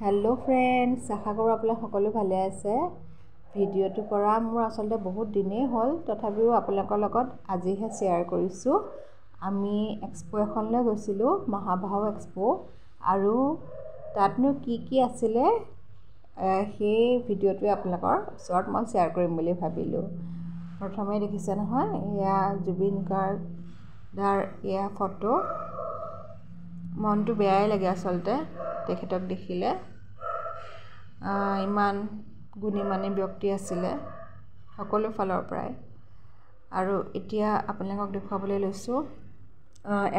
Hello friends आशा करूँ आपलोक सकलो भाले आछे। भिडिओটো करा मोर आसलते बहुत दिनेই हल तथापिও आपलोকৰ লগত আজিহে शेयर কৰিছো। আমি एक्सपो एखनলৈ গৈছিলো महाभाव एक्सपो আৰু তাতনো কি আছিলে সেই ভিডিওটো आपलोকৰ ওচৰত মই शेयर কৰিম বুলি ভাবিলো। প্ৰথমে দেখিছে নহয় এয়া জুবিন গাৰ্গৰ এয়া ফটো। মনটো বেয়াই লাগে আসলতে তেখেতক দেখিলে। ইমান গুণীমানী ব্যক্তি আছিলে সকলো ফালৰ পৰাই। আৰু এতিয়া আপোনালোকক দেখুৱাবলৈ লৈছো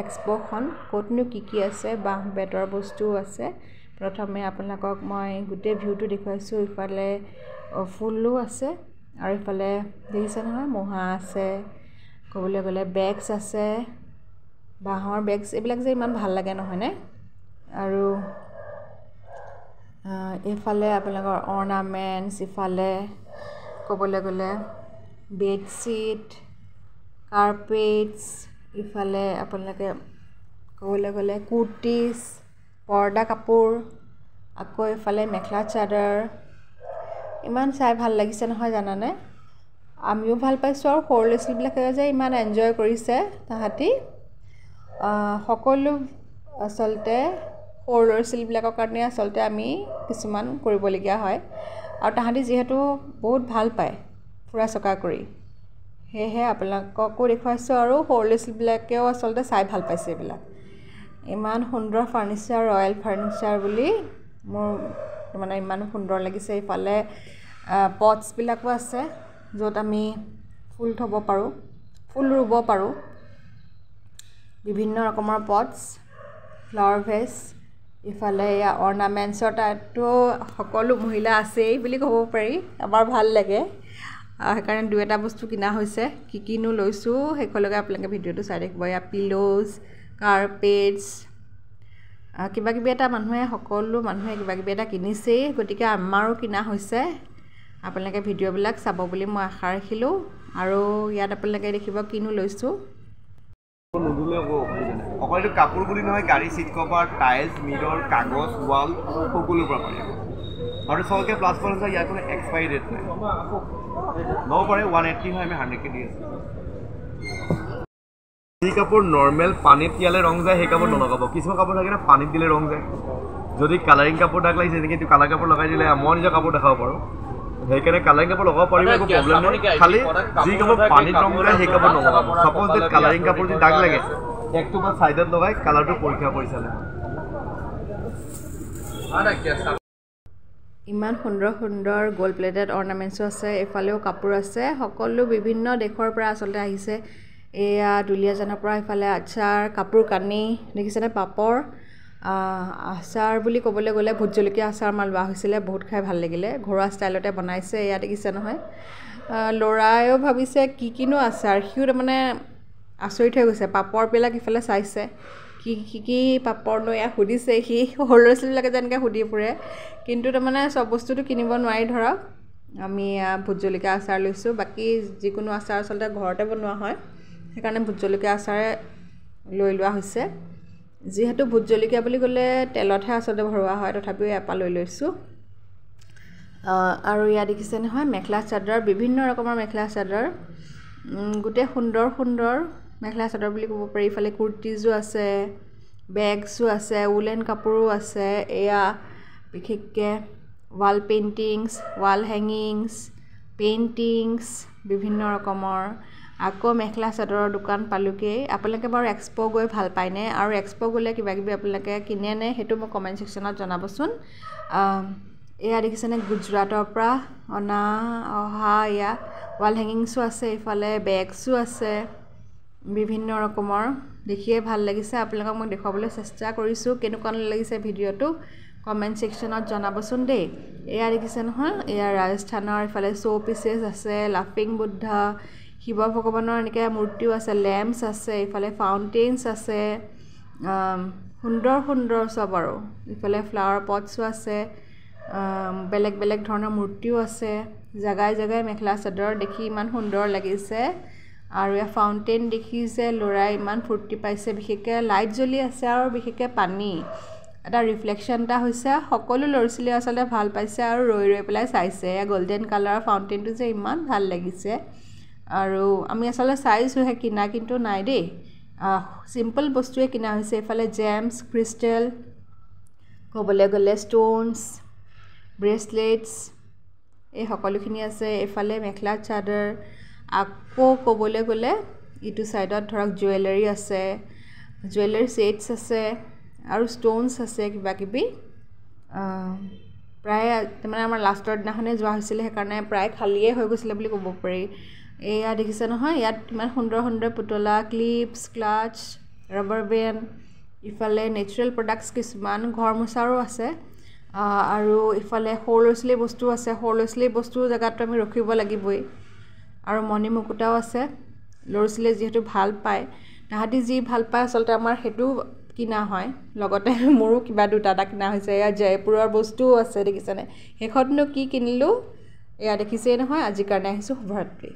এক্সপোখন ক'তনো কি আছে বাঁহ বেতৰ বস্তু আছে। প্ৰথমে আপোনালোকক মই গোটেই ভিউটো দেখুৱাইছো। ইফালে ফুলো আছে আৰু ইফালে দেখিছে নহয় মহা আছে, ক'বলৈ গ'লে বেগছ আছে, বাঁহৰ বেগছ। এইবিলাক যে ইমান ভাল লাগে নহয়নে। আৰু ইফালে আপোনালোকৰ অৰ্নামেণ্টছ, ইফালে ক'বলৈ গ'লে বেডশ্বীট, কাৰ্পেটছ, ইফালে আপোনালোকে ক'বলৈ গ'লে কুৰ্টিজ, পৰ্দা কাপোৰ, আকৌ ইফালে মেখেলা চাদৰ। ইমান চাই ভাল লাগিছে নহয় জানানে। আমিও ভাল পাইছো আৰু সৰু ল'ৰা ছোৱালীবিলাকে যে ইমান এনজয় কৰিছে তাহাঁতি। সকলো আসলতে সৰু ল'ৰা ছোৱালীবিলাকৰ কাৰণে আসলতে আমি কিছুমান কৰিবলগীয়া হয় আৰু তাহাঁতি যিহেতু বহুত ভাল পায় ফুৰা চকা কৰি, সেয়েহে আপোনালোককো দেখুৱাইছো আৰু সৰু ল'ৰা ছোৱালীবিলাকেও আসলতে চাই ভাল পাইছে। এইবিলাক ইমান সুন্দৰ ফাৰ্নিচাৰ, ৰয়েল ফাৰ্নিচাৰ বুলি মোৰ মানে ইমান সুন্দৰ লাগিছে। ইফালে পটছবিলাকো আছে য'ত আমি ফুল থ'ব পাৰোঁ, ফুল ৰুব পাৰোঁ। বিভিন্ন ৰকমৰ পটছ, ফ্লাৱাৰ ভেছ। ইফালে এয়া অৰ্নামেণ্টছৰ তাততো সকলো মহিলা আছেই বুলি ক'ব পাৰি। আমাৰ ভাল লাগে সেইকাৰণে দুই এটা বস্তু কিনা হৈছে। কিনো লৈছোঁ শেষলৈকে আপোনালোকে ভিডিঅ'টো চাই থাকিব। এয়া পিলোজ, কাৰ্পেটছ, কিবা কিবি এটা সকলো মানুহে কিবা কিবি এটা কিনিছেই, গতিকে আমাৰো কিনা হৈছে। আপোনালোকে ভিডিঅ'বিলাক চাব বুলি মই আশা ৰাখিলোঁ। আৰু ইয়াত আপোনালোকে দেখিব কিনো লৈছোঁ। অকল কাপোৰ বুলি নহয়, গাড়ী চিট কভাৰ, টাইলছ, মিৰৰ, কাগজ, ৱাল সকলোৰ পৰা পায়। আৰু চবকে প্লাছ পইণ্ট হৈছে ইয়াৰ কোনো এক্সপাইৰী ডেট নাই। ল'ব পাৰে 180 হয়, আমি 100কে দি আছোঁ। যি কাপোৰ নৰ্মেল পানীত তিয়ালে ৰং যায় সেই কাপোৰ নলগাব। কিছুমান কাপোৰ থাকে না পানীত দিলে ৰং যায়। যদি কালাৰিং কাপোৰ দাগ লাগিছে কিন্তু কালাৰ কাপোৰ লগাই দিলে মই নিজৰ কাপোৰ দেখাব পাৰোঁ। সেইকাৰণে কালাৰিং কাপোৰ লগাব পাৰিব, একো প্ৰব্লেম নাই। খালি যি কাপোৰ পানীত ৰং যায় সেই কাপোৰ নলগাব। ছাপ'জ যে কালাৰিং কাপোৰ যদি দাগ লাগে একটো বা ছাইডত লগাই কালাৰটো পৰীক্ষা কৰি চালে। ইমান সুন্দৰ সুন্দৰ গ'ল্ড প্লেটেড অৰ্নামেণ্টছো আছে। এফালেও কাপোৰ আছে, সকলো বিভিন্ন দেশৰ পৰা আচলতে আহিছে। এয়া দুলীয়াজানৰ পৰা ইফালে আচাৰ, কাপোৰ কানি দেখিছেনে, পাপৰ, আচাৰ বুলি ক'বলৈ গ'লে ভোট জলকীয়া আচাৰ আমাৰ লোৱা হৈছিলে, বহুত খাই ভাল লাগিলে। ঘৰুৱা ষ্টাইলতে বনাইছে। এয়া দেখিছে নহয় ল'ৰায়ো ভাবিছে কিনো আচাৰ, সিও তাৰমানে আচৰিত হৈ গৈছে। পাপৰবিলাক ইফালে চাইছে কি পাপৰনো এয়া সুধিছে সি। সৰু ল'ৰা ছোৱালীবিলাকে যেনেকৈ সুধি ফুৰে, কিন্তু তাৰমানে চব বস্তুটো কিনিব নোৱাৰি। ধৰক আমি ভোট জলকীয়া আচাৰ লৈছোঁ, বাকী যিকোনো আচাৰ আচলতে ঘৰতে বনোৱা হয়, সেইকাৰণে ভোট জলকীয়া আচাৰে লৈ লোৱা হৈছে। যিহেতু ভোট জলকীয়া বুলি ক'লে তেলতহে আচলতে ভৰোৱা হয়, তথাপিও ইয়াৰ পৰা লৈ লৈছোঁ। আৰু ইয়াত দেখিছে নহয় মেখেলা চাদৰ, বিভিন্ন ৰকমৰ মেখেলা চাদৰ, গোটেই সুন্দৰ সুন্দৰ মেখেলা চাদৰ বুলি ক'ব পাৰি। ইফালে কুৰ্টিজো আছে, বেগছো আছে, উলেন কাপোৰো আছে। এয়া বিশেষকৈ ৱাল পেইণ্টিংছ, ৱাল হেঙিংছ, পেইণ্টিংছ বিভিন্ন ৰকমৰ। আকৌ মেখেলা চাদৰৰ দোকান পালোগৈ। আপোনালোকে বাৰু এক্সপো গৈ ভাল পায়নে, আৰু এক্সপো গ'লে কিবা কিবি আপোনালোকে কিনেনে সেইটো মোক কমেণ্ট ছেকশ্যনত জনাবচোন। এয়া দেখিছেনে গুজৰাটৰ পৰা অহা এয়া ৱাল হেঙিংছো আছে, ইফালে বেগছো আছে বিভিন্ন ৰকমৰ। দেখিয়ে ভাল লাগিছে। আপোনালোকক মই দেখুৱাবলৈ চেষ্টা কৰিছোঁ। কেনেকুৱা লাগিছে ভিডিঅ'টো কমেণ্ট ছেকশ্যনত জনাবচোন দেই। এয়া দেখিছে নহয় এয়া ৰাজস্থানৰ ইফালে শ্ব' পিচেছ আছে, লাফিং বুদ্ধা, শিৱ ভগৱানৰ এনেকৈ মূৰ্তিও আছে, লেম্পছ আছে, ইফালে ফাউণ্টেইনছ আছে, সুন্দৰ সুন্দৰ চব। আৰু ইফালে ফ্লাৱাৰ পটছো আছে, বেলেগ বেলেগ ধৰণৰ মূৰ্তিও আছে। জেগাই জেগাই মেখেলা চাদৰ দেখি ইমান সুন্দৰ লাগিছে। আৰু এয়া ফাউণ্টেইন দেখিছে ল'ৰাই ইমান ফূৰ্তি পাইছে। বিশেষকৈ লাইট জ্বলি আছে আৰু বিশেষকৈ পানী এটা ৰিফ্লেকশ্যন এটা হৈছে সকলো ল'ৰা ছোৱালীয়ে আচলতে ভাল পাইছে আৰু ৰৈ ৰৈ পেলাই চাইছে গ'ল্ডেন কালাৰৰ ফাউণ্টেইনটো যে ইমান ভাল লাগিছে আৰু আমি আচলতে চাইছোঁহে কিনা কিন্তু নাই দেই চিম্পল বস্তুৱে কিনা হৈছে এইফালে জেমছ ক্ৰিষ্টেল ক'বলৈ গ'লে ষ্ট'নছ ব্ৰেচলেটছ এই সকলোখিনি আছে এইফালে মেখেলা চাদৰ আকৌ ক'বলৈ গ'লে ইটো ছাইডত ধৰক জুৱেলাৰী আছে জুৱেলাৰী ছেটছ আছে আৰু ষ্ট'নছ আছে কিবা কিবি প্ৰায় মানে আমাৰ লাষ্টৰ দিনাখনে যোৱা হৈছিলে সেইকাৰণে প্ৰায় খালীয়ে হৈ গৈছিলে বুলি ক'ব পাৰি এয়া দেখিছে নহয় ইয়াত ইমান সুন্দৰ সুন্দৰ পুতলা ক্লিপছ ক্লাটছ ৰাবাৰ বেণ্ড ইফালে নেচাৰেল প্ৰডাক্টছ কিছুমান ঘৰ মোচাৰো আছে আৰু ইফালে সৰু ল'ৰা ছোৱালীৰ বস্তু আছে সৰু ল'ৰা ছোৱালীৰ বস্তুৰ জেগাততো আমি ৰখিব লাগিবই আৰু মণি মুকুতাও আছে ল'ৰা ছোৱালীয়ে যিহেতু ভাল পায় তাহাঁতি যি ভাল পায় আচলতে আমাৰ সেইটো কিনা হয় লগতে মোৰো কিবা দুটা এটা কিনা হৈছে এয়া জয়পুৰৰ বস্তুও আছে দেখিছেনে সেইখননো কি কিনিলোঁ এয়া দেখিছেই নহয় আজিৰ কাৰণে আহিছোঁ শুভৰাত্ৰি